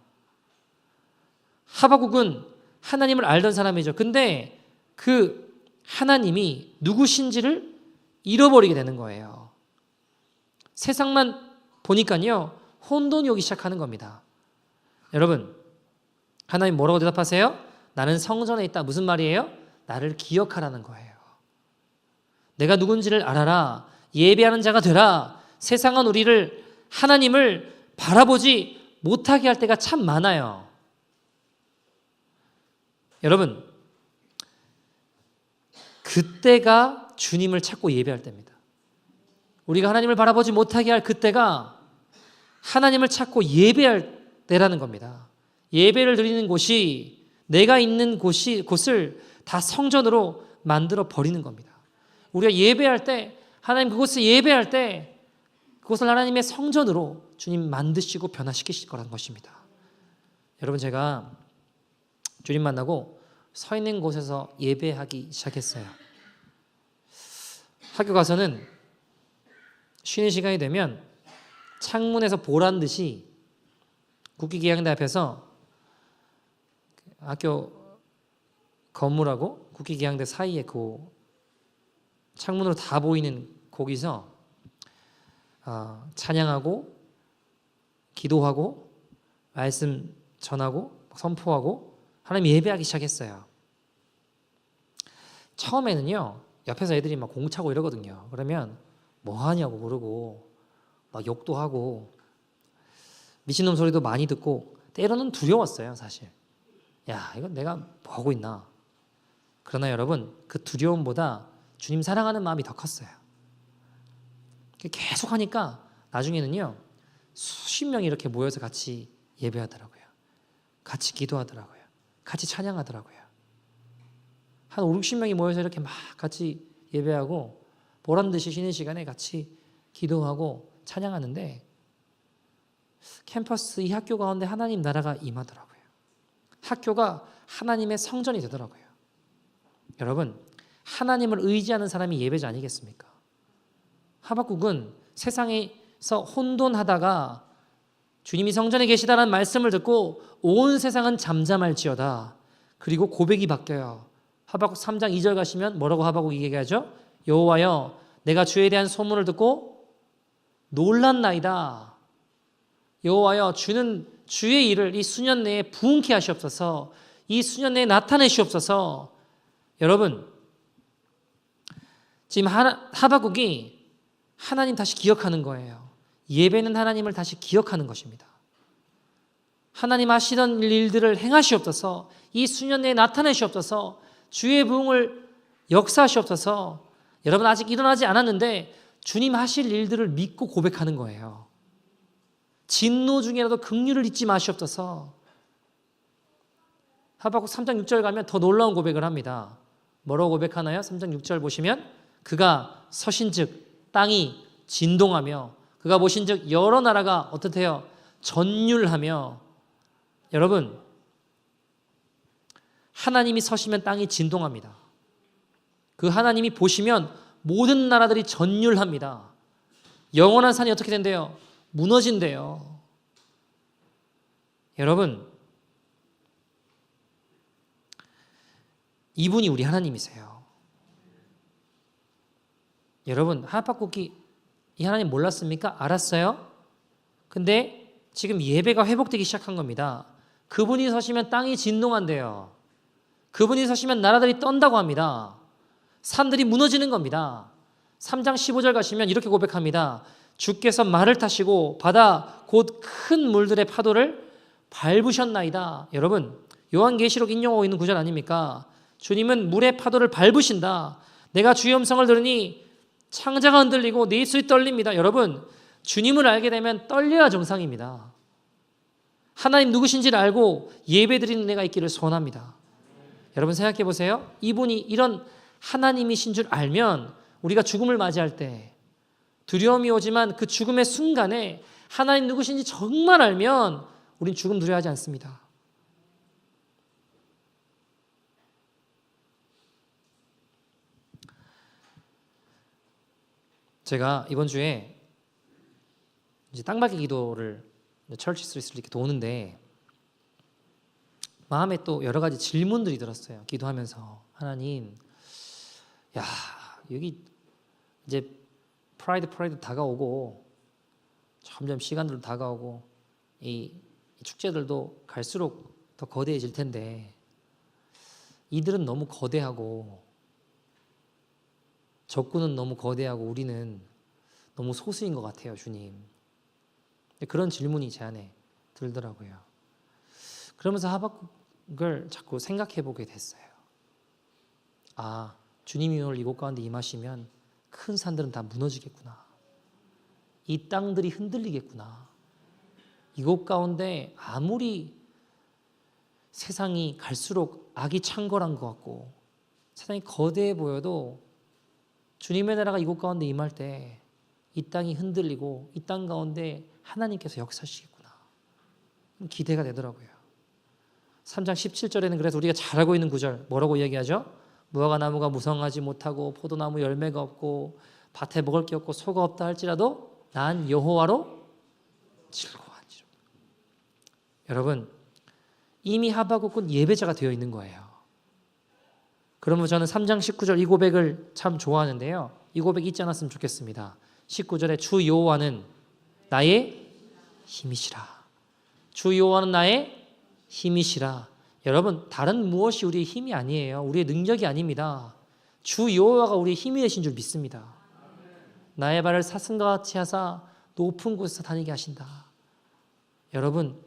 하박국은 하나님을 알던 사람이죠. 근데 그 하나님이 누구신지를 잃어버리게 되는 거예요. 세상만 보니까요 혼돈이 오기 시작하는 겁니다. 여러분, 하나님 뭐라고 대답하세요? 나는 성전에 있다. 무슨 말이에요? 나를 기억하라는 거예요. 내가 누군지를 알아라. 예배하는 자가 되라. 세상은 우리를, 하나님을 바라보지 못하게 할 때가 참 많아요. 여러분, 그때가 주님을 찾고 예배할 때입니다. 우리가 하나님을 바라보지 못하게 할 그때가 하나님을 찾고 예배할 때라는 겁니다. 예배를 드리는 곳이, 내가 있는 곳을 다 성전으로 만들어 버리는 겁니다. 우리가 예배할 때, 하나님 그곳을 예배할 때 그곳을 하나님의 성전으로 주님 만드시고 변화시키실 거라는 것입니다. 여러분, 제가 주님 만나고 서 있는 곳에서 예배하기 시작했어요. 학교 가서는 쉬는 시간이 되면 창문에서 보란 듯이 국기기양대 앞에서 학교 건물하고 국기기양대 사이에 그 창문으로 다 보이는 거기서 찬양하고 기도하고 말씀 전하고 선포하고 하나님 예배하기 시작했어요. 처음에는요 옆에서 애들이 막 공차고 이러거든요. 그러면 뭐 하냐고 그러고 막 욕도 하고 미친놈 소리도 많이 듣고 때로는 두려웠어요. 사실 야 이건 내가 뭐 하고 있나. 그러나 여러분, 그 두려움보다 주님 사랑하는 마음이 더 컸어요. 계속 하니까 나중에는요 수십 명이 이렇게 모여서 같이 예배하더라고요. 같이 기도하더라고요. 같이 찬양하더라고요. 한 5, 60명이 모여서 이렇게 막 같이 예배하고 보란듯이 쉬는 시간에 같이 기도하고 찬양하는데 캠퍼스 이 학교 가운데 하나님 나라가 임하더라고요. 학교가 하나님의 성전이 되더라고요. 여러분, 하나님을 의지하는 사람이 예배자 아니겠습니까? 하박국은 세상에서 혼돈하다가 주님이 성전에 계시다는 말씀을 듣고 온 세상은 잠잠할지어다. 그리고 고백이 바뀌어요. 하박국 3장 2절 가시면 뭐라고 하박국이 얘기하죠? 여호와여, 내가 주에 대한 소문을 듣고 놀랐나이다. 여호와여, 주는 주의 일을 이 수년 내에 부응케 하시옵소서. 이 수년 내에 나타내시옵소서. 여러분, 지금 하박국이 하나님 다시 기억하는 거예요. 예배는 하나님을 다시 기억하는 것입니다. 하나님 하시던 일들을 행하시옵소서. 이 수년 내에 나타내시옵소서. 주의 부흥을 역사하시옵소서. 여러분, 아직 일어나지 않았는데 주님 하실 일들을 믿고 고백하는 거예요. 진노 중이라도 긍휼을 잊지 마시옵소서. 하박국 3장 6절 가면 더 놀라운 고백을 합니다. 뭐라고 고백하나요? 3장 6절 보시면 그가 서신즉 땅이 진동하며 그가 보신즉 여러 나라가 어떻대요? 전율하며. 여러분, 하나님이 서시면 땅이 진동합니다. 그 하나님이 보시면 모든 나라들이 전율합니다. 영원한 산이 어떻게 된대요? 무너진대요. 여러분, 이분이 우리 하나님이세요. 여러분, 하박국이 이 하나님 몰랐습니까? 알았어요. 근데 지금 예배가 회복되기 시작한 겁니다. 그분이 서시면 땅이 진동한대요. 그분이 서시면 나라들이 떤다고 합니다. 산들이 무너지는 겁니다. 3장 15절 가시면 이렇게 고백합니다. 주께서 말을 타시고 바다 곧 큰 물들의 파도를 밟으셨나이다. 여러분, 요한계시록 인용하고 있는 구절 아닙니까? 주님은 물의 파도를 밟으신다. 내가 주의 음성을 들으니 창자가 흔들리고 내 입술이 떨립니다. 여러분, 주님을 알게 되면 떨려야 정상입니다. 하나님 누구신지를 알고 예배드리는 내가 있기를 소원합니다. 여러분, 생각해 보세요. 이분이 이런 하나님이신 줄 알면 우리가 죽음을 맞이할 때 두려움이 오지만 그 죽음의 순간에 하나님 누구신지 정말 알면 우린 죽음 두려워하지 않습니다. 제가 이번 주에 이제 땅밟기 기도를 철치 스트리트를 이렇게 도는데 마음에 또 여러 가지 질문들이 들었어요. 기도하면서 하나님, 야 여기 이제 프라이드 다가오고 점점 시간들도 다가오고 이 축제들도 갈수록 더 거대해질 텐데 이들은 너무 거대하고 적군은 너무 거대하고 우리는 너무 소수인 것 같아요, 주님. 그런 질문이 제 안에 들더라고요. 그러면서 하박국을 자꾸 생각해 보게 됐어요. 아, 주님이 오늘 이곳 가운데 임하시면 큰 산들은 다 무너지겠구나. 이 땅들이 흔들리겠구나. 이곳 가운데 아무리 세상이 갈수록 악이 창궐한 것 같고 세상이 거대해 보여도 주님의 나라가 이곳 가운데 임할 때 이 땅이 흔들리고 이 땅 가운데 하나님께서 역사하시겠구나. 기대가 되더라고요. 3장 17절에는 그래서 우리가 잘 알고 있는 구절 뭐라고 이야기하죠? 무화과 나무가 무성하지 못하고 포도나무 열매가 없고 밭에 먹을 게 없고 소가 없다 할지라도 난 여호와로 즐거워하니라. 여러분, 이미 하박국은 예배자가 되어 있는 거예요. 그러면 저는 3장 19절 이 고백을 참 좋아하는데요. 이 고백 잊지 않았으면 좋겠습니다. 19절에 주 여호와는 나의 힘이시라. 주 여호와는 나의 힘이시라. 여러분, 다른 무엇이 우리의 힘이 아니에요. 우리의 능력이 아닙니다. 주 여호와가 우리의 힘이 되신 줄 믿습니다. 나의 발을 사슴과 같이 하사 높은 곳에서 다니게 하신다. 여러분,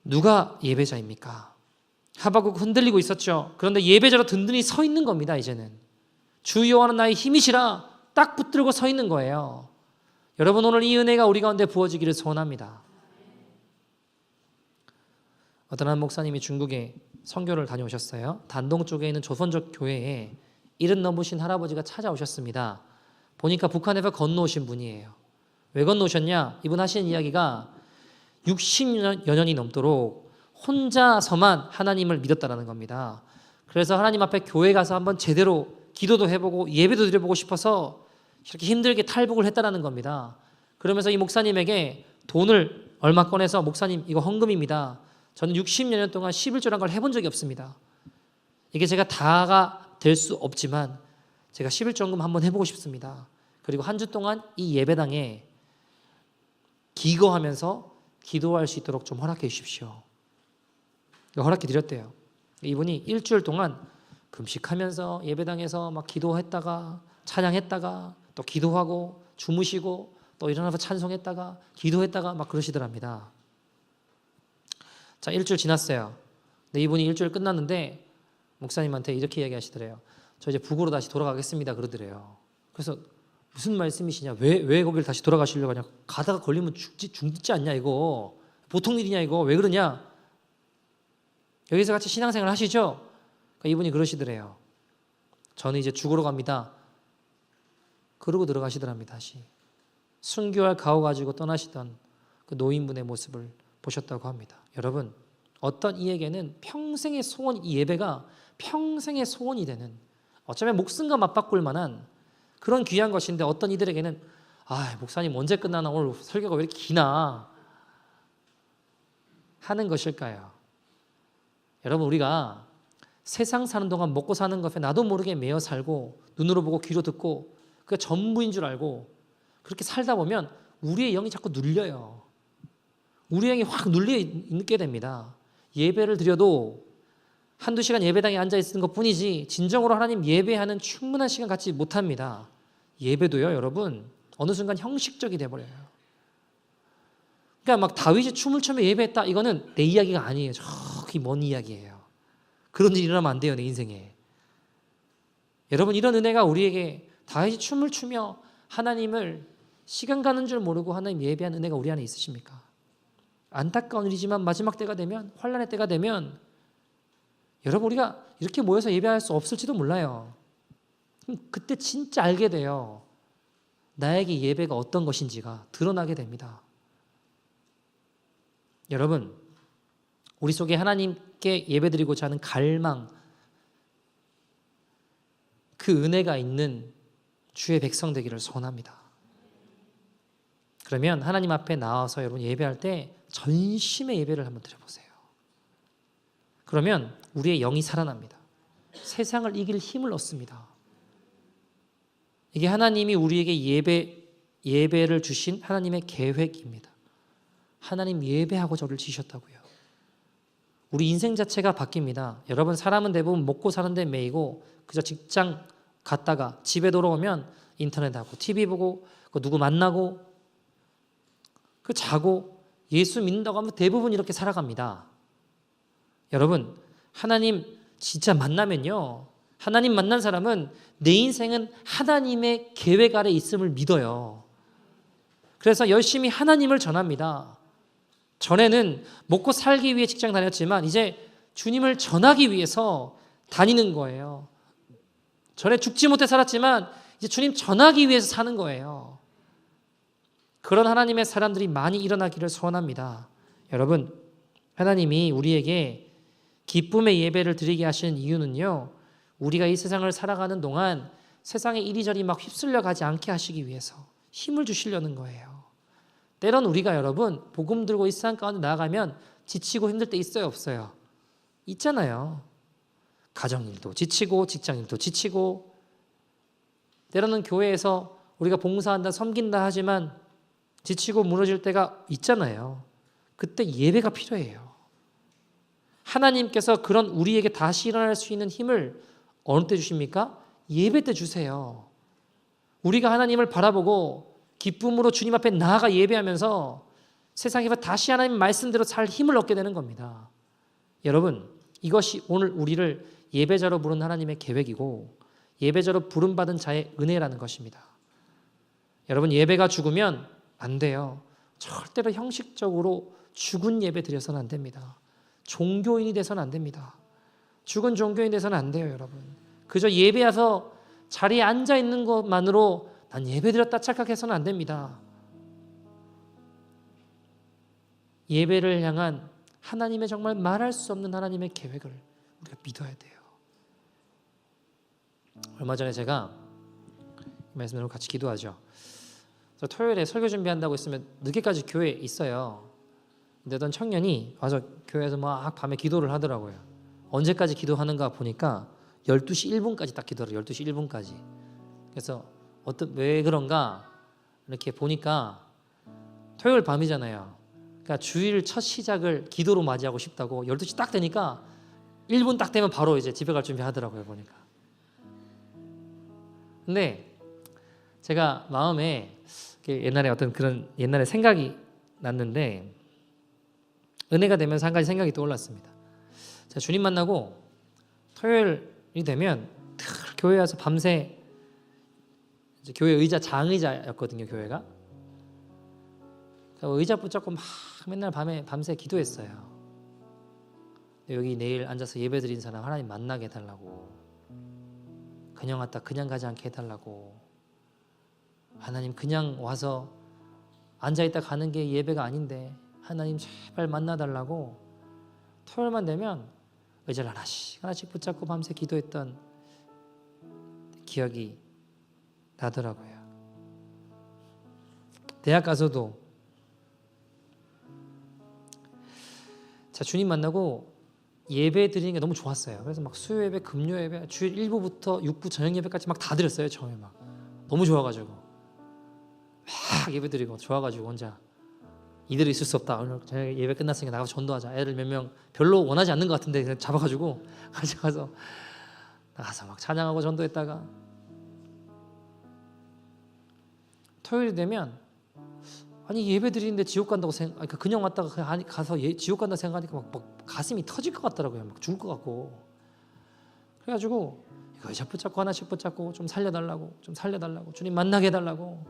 누가 예배자입니까? 하박국 흔들리고 있었죠. 그런데 예배자로 든든히 서 있는 겁니다. 이제는 주 여호와는 나의 힘이시라 딱 붙들고 서 있는 거예요. 여러분, 오늘 이 은혜가 우리 가운데 부어지기를 소원합니다. 어떤 한 목사님이 중국에 선교를 다녀오셨어요. 단동 쪽에 있는 조선족 교회에 70 넘으신 할아버지가 찾아오셨습니다. 보니까 북한에서 건너오신 분이에요. 왜 건너오셨냐? 이분 하시는 이야기가 60여 년이 넘도록 혼자서만 하나님을 믿었다라는 겁니다. 그래서 하나님 앞에 교회 가서 한번 제대로 기도도 해보고 예배도 드려보고 싶어서 이렇게 힘들게 탈북을 했다라는 겁니다. 그러면서 이 목사님에게 돈을 얼마 꺼내서 목사님 이거 헌금입니다. 저는 60년 동안 11조란 걸 해본 적이 없습니다. 이게 제가 다가 될 수 없지만 제가 11조 헌금 한번 해보고 싶습니다. 그리고 한 주 동안 이 예배당에 기거하면서 기도할 수 있도록 좀 허락해 주십시오. 허락해 드렸대요. 이분이 일주일 동안 금식하면서 예배당에서 막 기도했다가 찬양했다가 또 기도하고 주무시고 또 일어나서 찬송했다가 기도했다가 막 그러시더랍니다. 자, 일주일 지났어요. 근데 이분이 일주일 끝났는데 목사님한테 이렇게 이야기하시더래요. 저 이제 북으로 다시 돌아가겠습니다 그러더래요. 그래서 무슨 말씀이시냐? 왜 거기를 다시 돌아가시려고 하냐? 가다가 걸리면 죽지 않냐 이거? 보통 일이냐 이거? 왜 그러냐? 여기서 같이 신앙생활 하시죠? 그러니까 이분이 그러시더래요. 저는 이제 죽으러 갑니다. 그러고 들어가시더랍니다. 다시 순교할 가오 가지고 떠나시던 그 노인분의 모습을 보셨다고 합니다. 여러분, 어떤 이에게는 평생의 소원, 이 예배가 평생의 소원이 되는, 어쩌면 목숨과 맞바꿀 만한 그런 귀한 것인데, 어떤 이들에게는 목사님 언제 끝나나, 오늘 설교가 왜 이렇게 기나 하는 것일까요? 여러분, 우리가 세상 사는 동안 먹고 사는 것에 나도 모르게 매여 살고 눈으로 보고 귀로 듣고 그게 전부인 줄 알고 그렇게 살다 보면 우리의 영이 자꾸 눌려요. 우리의 영이 확 눌려 있게 됩니다. 예배를 드려도 한두 시간 예배당에 앉아 있는 것뿐이지 진정으로 하나님 예배하는 충분한 시간 갖지 못합니다. 예배도요, 여러분, 어느 순간 형식적이 돼버려요. 그러니까 막 다윗이 춤을 추며 예배했다, 이거는 내 이야기가 아니에요. 저기 먼 이야기예요. 그런 일이 일어나면 안 돼요, 내 인생에. 여러분, 이런 은혜가 우리에게 다윗이 춤을 추며 하나님을 시간 가는 줄 모르고 하나님 예배한 은혜가 우리 안에 있으십니까? 안타까운 일이지만 마지막 때가 되면, 환난의 때가 되면 여러분, 우리가 이렇게 모여서 예배할 수 없을지도 몰라요. 그때 진짜 알게 돼요. 나에게 예배가 어떤 것인지가 드러나게 됩니다. 여러분, 우리 속에 하나님께 예배드리고자 하는 갈망, 그 은혜가 있는 주의 백성 되기를 소원합니다. 그러면 하나님 앞에 나와서 여러분 예배할 때 전심의 예배를 한번 드려보세요. 그러면 우리의 영이 살아납니다. 세상을 이길 힘을 얻습니다. 이게 하나님이 우리에게 예배를 주신 하나님의 계획입니다. 하나님 예배하고 저를 지으셨다고요. 우리 인생 자체가 바뀝니다. 여러분, 사람은 대부분 먹고 사는 데 매이고 그저 직장 갔다가 집에 돌아오면 인터넷하고 TV 보고 누구 만나고 그 자고 예수 믿는다고 하면 대부분 이렇게 살아갑니다. 여러분, 하나님 진짜 만나면요, 하나님 만난 사람은 내 인생은 하나님의 계획 아래 있음을 믿어요. 그래서 열심히 하나님을 전합니다. 전에는 먹고 살기 위해 직장 다녔지만 이제 주님을 전하기 위해서 다니는 거예요. 전에 죽지 못해 살았지만 이제 주님 전하기 위해서 사는 거예요. 그런 하나님의 사람들이 많이 일어나기를 소원합니다. 여러분, 하나님이 우리에게 기쁨의 예배를 드리게 하시는 이유는요, 우리가 이 세상을 살아가는 동안 세상에 이리저리 막 휩쓸려 가지 않게 하시기 위해서 힘을 주시려는 거예요. 때론 우리가 여러분 복음 들고 이 세상 가운데 나아가면 지치고 힘들 때 있어요, 없어요? 있잖아요. 가정일도 지치고 직장일도 지치고, 때로는 교회에서 우리가 봉사한다 섬긴다 하지만 지치고 무너질 때가 있잖아요. 그때 예배가 필요해요. 하나님께서 그런 우리에게 다시 일어날 수 있는 힘을 어느 때 주십니까? 예배 때 주세요. 우리가 하나님을 바라보고 기쁨으로 주님 앞에 나아가 예배하면서 세상에 다시 하나님 말씀대로 살 힘을 얻게 되는 겁니다. 여러분, 이것이 오늘 우리를 예배자로 부른 하나님의 계획이고 예배자로 부름받은 자의 은혜라는 것입니다. 여러분, 예배가 죽으면 안 돼요. 절대로 형식적으로 죽은 예배 드려서는 안 됩니다. 종교인이 돼서는 안 됩니다. 죽은 종교인 돼서는 안 돼요, 여러분. 그저 예배해서 자리에 앉아 있는 것만으로 난 예배 드렸다 착각해서는 안 됩니다. 예배를 향한 하나님의 정말 말할 수 없는 하나님의 계획을 우리가 믿어야 돼요. 얼마 전에 제가 말씀으로 같이 기도하죠. 그래서 토요일에 설교 준비한다고 있으면 늦게까지 교회에 있어요. 근데 어떤 청년이 와서 교회에서 막 밤에 기도를 하더라고요. 언제까지 기도하는가 보니까 12시 1분까지 딱 기도를 12시 1분까지. 그래서 왜 그런가 이렇게 보니까 토요일 밤이잖아요. 그러니까 주일 첫 시작을 기도로 맞이하고 싶다고 12시 딱 되니까 1분 딱 되면 바로 이제 집에 갈 준비 하더라고요, 보니까. 근데 제가 마음에 옛날에 어떤 그런 옛날에 생각이 났는데 은혜가 되면서 한 가지 생각이 떠올랐습니다. 제가 주님 만나고 토요일이 되면 교회 와서 밤새 이제 교회 의자 장의자였거든요, 교회가. 의자 붙잡고 막 맨날 밤새 기도했어요. 여기 내일 앉아서 예배드린 사람 하나님 만나게 해달라고, 그냥 왔다 그냥 가지 않게 해달라고, 하나님 그냥 와서 앉아있다 가는 게 예배가 아닌데 하나님 제발 만나달라고 토요일만 되면 의자를 하나씩 붙잡고 밤새 기도했던 기억이 나더라고요. 대학 가서도 자, 주님 만나고 예배 드리는 게 너무 좋았어요. 그래서 막 수요 예배, 금요 예배, 주일 1부부터 6부 저녁 예배까지 막 다 드렸어요. 처음에 막 너무 좋아가지고 막 예배 드리고 좋아가지고 혼자 이대로 있을 수 없다. 오늘 저녁 예배 끝났으니까 나가서 전도하자. 애들 몇 명 별로 원하지 않는 것 같은데 그냥 잡아가지고 가져가서 나가서 막 찬양하고 전도했다가 토요일이 되면 아니 예배 드리는데 지옥 간다고 그러니까 그냥 왔다가 가서 지옥 간다고 생각하니까 막 가슴이 터질 것 같더라고요. 막 죽을 것 같고. 그래가지고 이거 의자 붙잡고 하나씩 붙잡고 좀 살려달라고 주님 만나게 해달라고,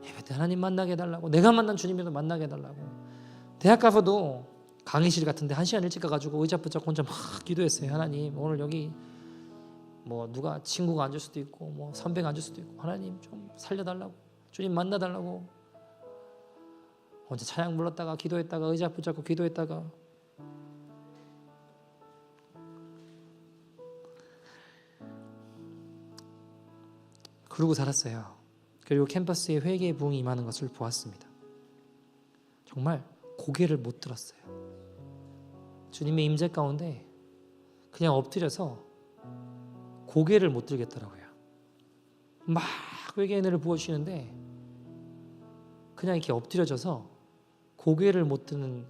예배 때 하나님 만나게 해달라고, 내가 만난 주님이도 만나게 해달라고. 대학 가서도 강의실 같은데 1시간 일찍 가가지고 의자 붙잡고 혼자 막 기도했어요. 하나님 오늘 여기 뭐 누가 친구가 앉을 수도 있고 뭐 선배가 앉을 수도 있고 하나님 좀 살려달라고, 주님 만나달라고. 혼자 찬양 불렀다가 기도했다가 의자 붙잡고 기도했다가 그러고 살았어요. 그리고 캠퍼스에 회개의 부흥이 임하는 것을 보았습니다. 정말 고개를 못 들었어요. 주님의 임재 가운데 그냥 엎드려서 고개를 못 들겠더라고요. 막 회개의 은혜를 부어주시는데 그냥 이렇게 엎드려져서 고개를 못 드는,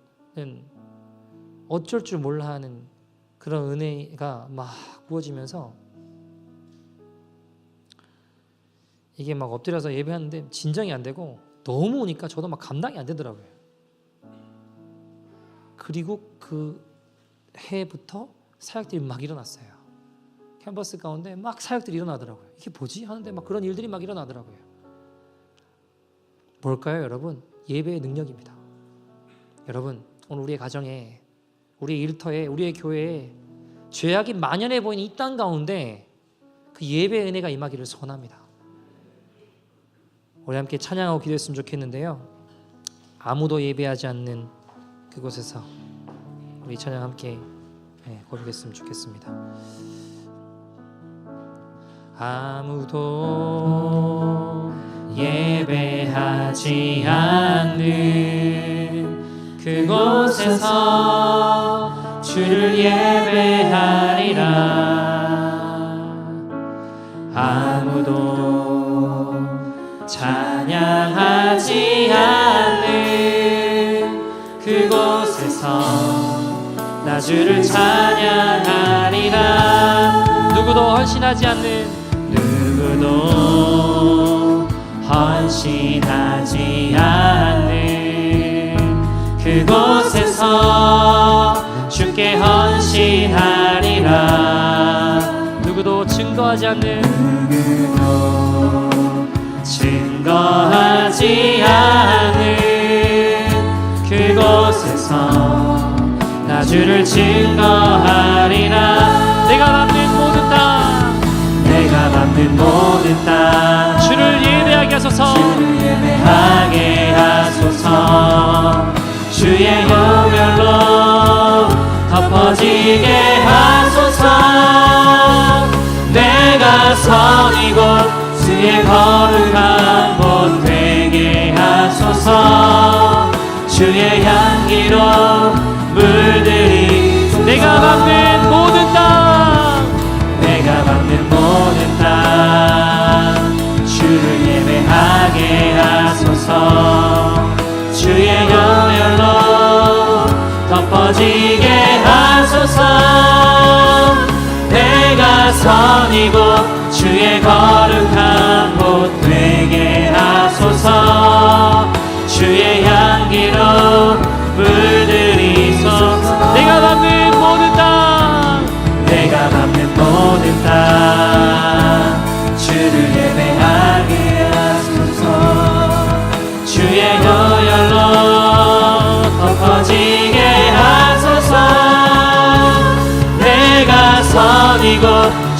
어쩔 줄 몰라 하는 그런 은혜가 막 부어지면서 이게 막 엎드려서 예배하는데 진정이 안 되고 너무 오니까 저도 막 감당이 안 되더라고요. 그리고 그 해부터 사역들이 막 일어났어요. 캠퍼스 가운데 막 사역들이 일어나더라고요. 이게 뭐지? 하는데 막 그런 일들이 막 일어나더라고요. 뭘까요, 여러분? 예배의 능력입니다. 여러분, 오늘 우리의 가정에, 우리의 일터에, 우리의 교회에 죄악이 만연해 보이는 이 땅 가운데 그 예배의 은혜가 임하기를 소원합니다. 우리 함께 찬양하고 기도했으면 좋겠는데요. 아무도 예배하지 않는 그곳에서 우리 찬양 함께 고르겠으면 좋겠습니다. 아무도 예배하지 않는 그곳에서 주를 예배하리라. 아무도 찬양하지 않는 그곳에서 나 주를 찬양하리라. 누구도 헌신하지 않는, 누구도 헌신하지 않는 그곳에서 주께 헌신하리라. 누구도 증거하지 않는, 누구도 증거하지 않는 그곳에서 나 주를 증거하리라. 내가 밟는 모든 땅, 내가 밟는 모든 땅 주를 예배하게 하소서. 주를 예배하게 하소서. 주의 영열로 덮어지게 하소서. 내 선이고 주의 거룩한 곳 되게 하소서. 주의 향기로 물들이 내가 밟는 모든 땅, 내가 밟는 모든 땅 주를 예배하게 하소서. 주의 영열로 덮어지게 하소서. 내가 선이고 주의 거룩한 곳 되게 하소서. 주의 향기로 물들이소서. 내가 밟는 모든 땅, 내가 밟는 모든 땅 주를 예배하게 하소서. 주의 여열로 덮어지게 하소서. 내가 선이고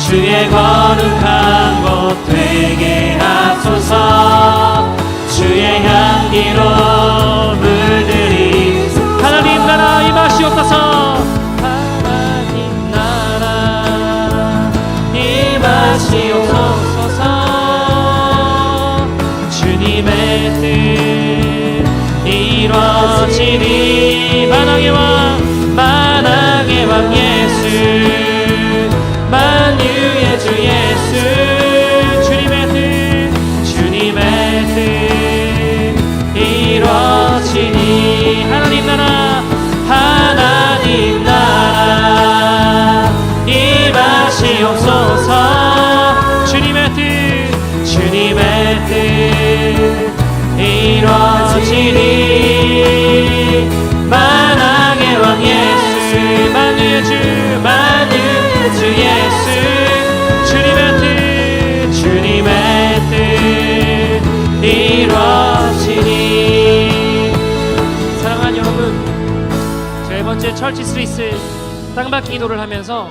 주의 거룩한 곳 되게 하소서. 주의 향기로 물들이 하나님 나라 임하시옵소서. 하나님 나라 임하시옵소서. 주님의 뜻 이루어지리. 만왕의 왕, 만왕의 왕 예수, 만유의 주 예수. 주님의 뜻, 주님의 뜻 이루어지니. 하나님 나라, 하나님 나라 임하시옵소서. 주님의 뜻, 주님의 뜻 이루어지니. 만왕의 왕 예수, 만유의 주, 만유의 주 예수. 주님의 뜻, 주님의 뜻 이루어지니. 사랑하는 여러분, 세 번째 철치 스리스 땅밟기 기도를 하면서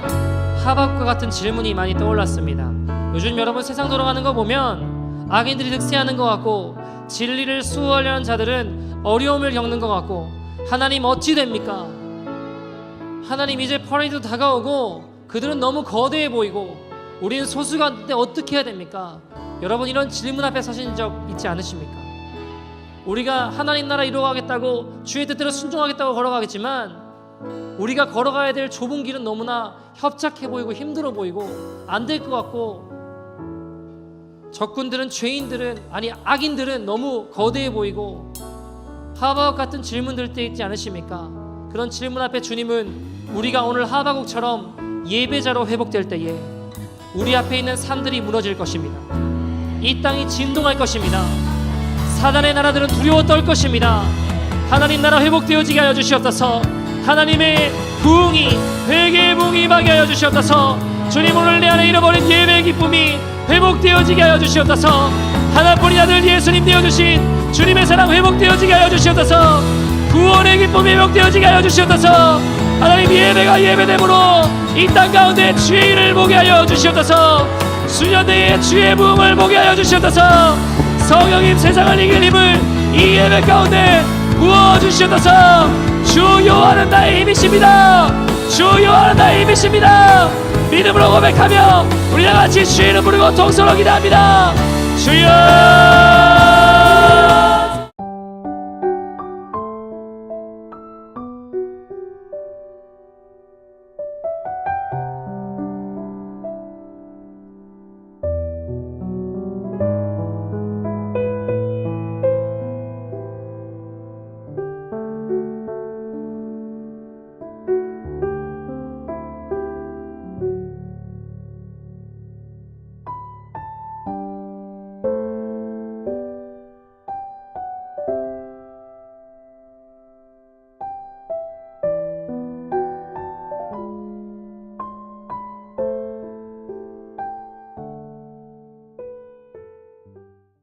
하박과 같은 질문이 많이 떠올랐습니다. 요즘 여러분 세상 돌아가는 거 보면 악인들이 득세하는 것 같고, 진리를 수호하려는 자들은 어려움을 겪는 것 같고, 하나님 어찌 됩니까? 하나님 이제 퍼레이드도 다가오고 그들은 너무 거대해 보이고 우리는 소수가인데 어떻게 해야 됩니까? 여러분 이런 질문 앞에 서신 적 있지 않으십니까? 우리가 하나님 나라 이루어가겠다고 주의 뜻대로 순종하겠다고 걸어가겠지만 우리가 걸어가야 될 좁은 길은 너무나 협착해 보이고 힘들어 보이고 안 될 것 같고, 적군들은, 죄인들은, 아니 악인들은 너무 거대해 보이고 하박국 같은 질문 들 때 있지 않으십니까? 그런 질문 앞에 주님은 우리가 오늘 하박국처럼 예배자로 회복될 때에 우리 앞에 있는 산들이 무너질 것입니다. 이 땅이 진동할 것입니다. 사단의 나라들은 두려워 떨 것입니다. 하나님 나라 회복되어지게 하여 주시옵소서. 하나님의 부흥이, 회개의 부흥이 임하게 하여 주시옵소서. 주님 오늘 내 안에 잃어버린 예배의 기쁨이 회복되어지게 하여 주시옵소서. 하나뿐인 아들 예수님 되어주신 주님의 사랑 회복되어지게 하여 주시옵소서. 구원의 기쁨이 회복되어지게 하여 주시옵소서. 하나님 예배가 예배됨으로 이 땅 가운데 주의 일을 보게 하여 주시옵소서. 수년대의 주의 부흥을 보게 하여 주시옵소서. 성령님 세상을 이길 힘을 이 예배 가운데 부어주시옵소서. 주 여호와는 나의 힘이십니다. 주 여호와는 나의 힘이십니다. 믿음으로 고백하며 우리 다같이 주의 이름 부르고 동서로 기도합니다. 주여